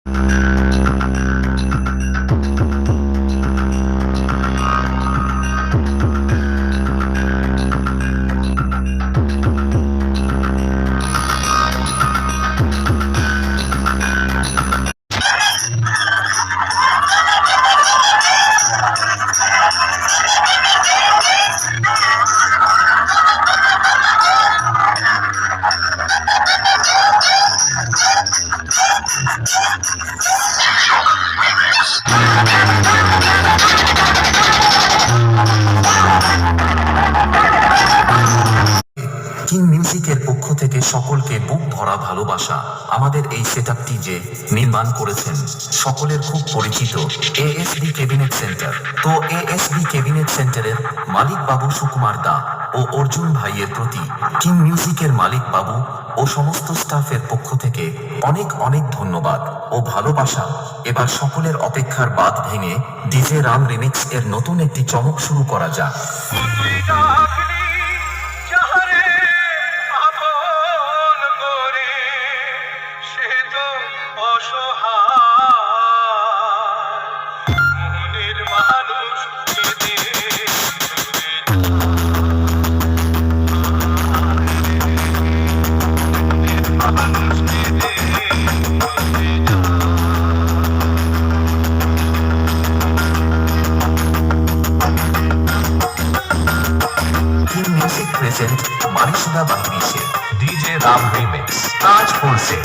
King মিউজিকের পক্ষ থেকে সকলকে বুক ভরা ভালোবাসা। আমাদের এই সেটআপটি যে নির্মাণ করেছেন সকলের খুব পরিচিত এএসবি ক্যাবিনেট সেন্টার। তো এএসবি ক্যাবিনেট সেন্টারের মালিক বাবু সুকুমার দা ও অর্জুন ভাইয়ের প্রতি কিং মিউজিকের মালিক বাবু ও সমস্ত স্টাফের পক্ষ থেকে অনেক অনেক ধন্যবাদ ও ভালোবাসা। এবার সকলের অপেক্ষার বাঁধ ভেঙে ডিজে রাম রিমিক্স এর নতুন একটি চমক শুরু করা যাক। Present Marishna Bahri se DJ Ram Remix Rajpur se